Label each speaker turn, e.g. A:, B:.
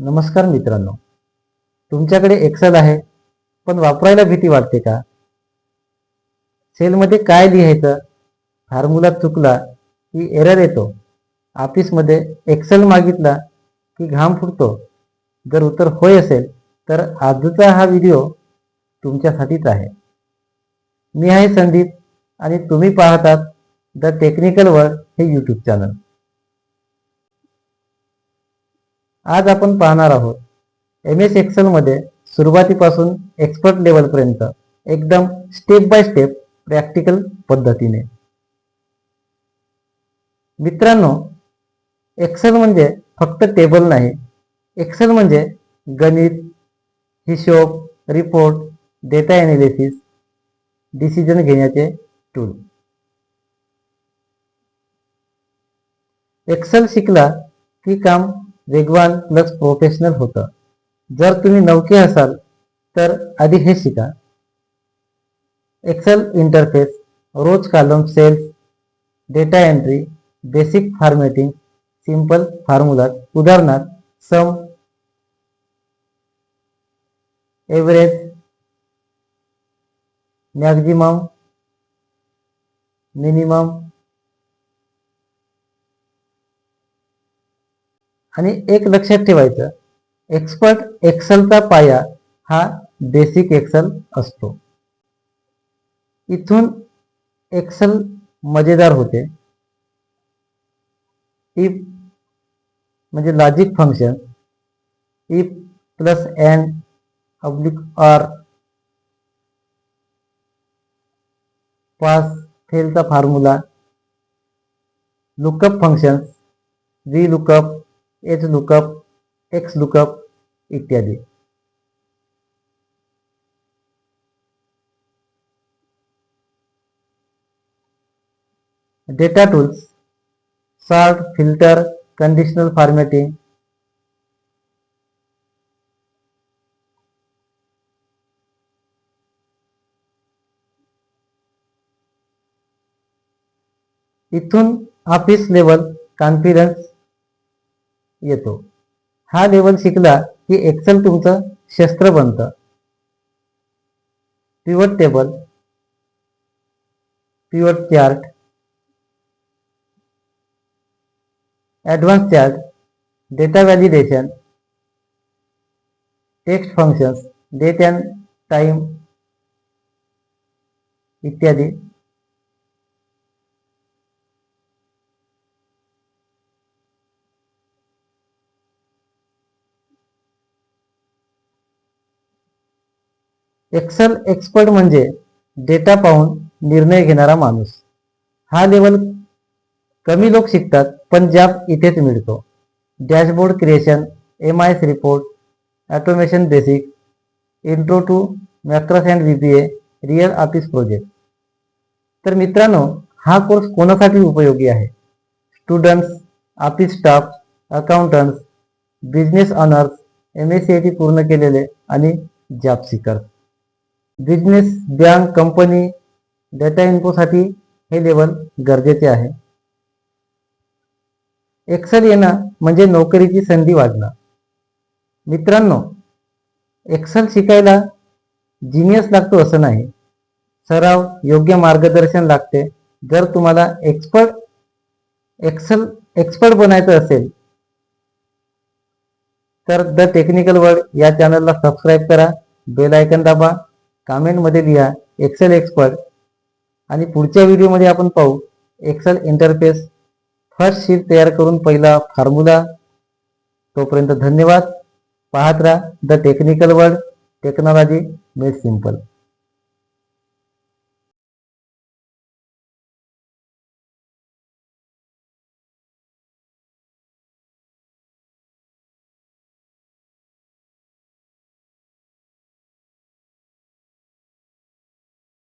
A: नमस्कार मित्रांनो, तुमच्याकडे एक्सेल आहे पण वापरायला भीती वाटते का? सेलमध्ये काय लिहायचं, फॉर्म्युला चुकला की एरर येतो. ऑफिसमध्ये एक्सेल मागितला की घाम फुटतो. जर उत्तर होय असेल तर आजचा हा व्हिडिओ तुमच्यासाठीच आहे. मी आहे संदीप आणि तुम्ही पाहतात द टेक्निकल वर्ल्ड हे यूट्यूब चॅनल. आज आपण पाहणार आहोत एम एस एक्सेलमध्ये सुरुवातीपासून एक्सपर्ट लेवलपर्यंत एकदम स्टेप बाय स्टेप प्रॅक्टिकल पद्धतीने. मित्रांनो, एक्सेल म्हणजे फक्त टेबल नाही. एक्सेल म्हणजे गणित, हिशोब, रिपोर्ट, डेटा एनालिसिस, डिसिजन घेण्याचे टूल. एक्सेल शिकला की काम वेगवान प्लस प्रोफेशनल होतं. जर तुम्ही नवखे असाल तर आधी हे शिका. Excel interface, rows column, cells, data entry, basic formatting, simple formula. उदाहरणार्थ सम, एव्हरेज, मॅक्झिमम, मिनिमम. आणि एक लक्षात ठेवायचं, एक्सपर्ट एक्सेलचा पाया हा बेसिक एक्सेल असतो. इथून एक्सेल मजेदार होते. इफ म्हणजे logic function, if plus and oblique or, pass फेलचा formula, lookup functions, V lookup, H lookup, X lookup इत्यादी. Data tools, sort, filter, conditional formatting. इथून ऑफिस लेवल कॉन्फिडन्स येतो. हा लेवल शिकला की एक्सेल तुमचं शस्त्र बनतं. Pivot table, pivot chart, advance chart, data validation, text functions, date and time इत्यादी. एक्सेल एक्सपर्ट म्हणजे डेटा पाहून निर्णय घेणारा माणूस. हा लेवल कमी लोक शिकतात पण जॉब इथेच मिळतो. Dashboard creation, M I S report, automation basic, intro to macros and VBA, real office project. तर मित्रांनो, हा कोर्स कोणासाठी उपयोगी आहे? Students, office staff, accountants, business owners, MSCIT पूर्ण केलेले आणि job seeker. Business, bank, company, data इन्फोसाठी हे लेवल गरजेचे आहे. एक्सेल येणं म्हणजे नोकरीची संधी वाढणं. मित्रांनो, एक्सेल शिकायला जिनियस लागतो असं नाही. सराव, योग्य मार्गदर्शन लागते. जर तुम्हाला एक्सेल एक्सपर्ट बनायचं असेल तर द टेक्निकल वर्ल्ड या चॅनलला सबस्क्राईब करा, बेल आयकन दाबा, कमेंटमध्ये लिहा एक्सेल एक्सपर्ट. आणि पुढच्या व्हिडिओमध्ये आपण पाहू एक्सेल इंटरफेस, फर्स्ट शीट तयार करून पहिला फॉर्म्युला. तोपर्यंत धन्यवाद. पाहत राहा the technical world, technology made simple.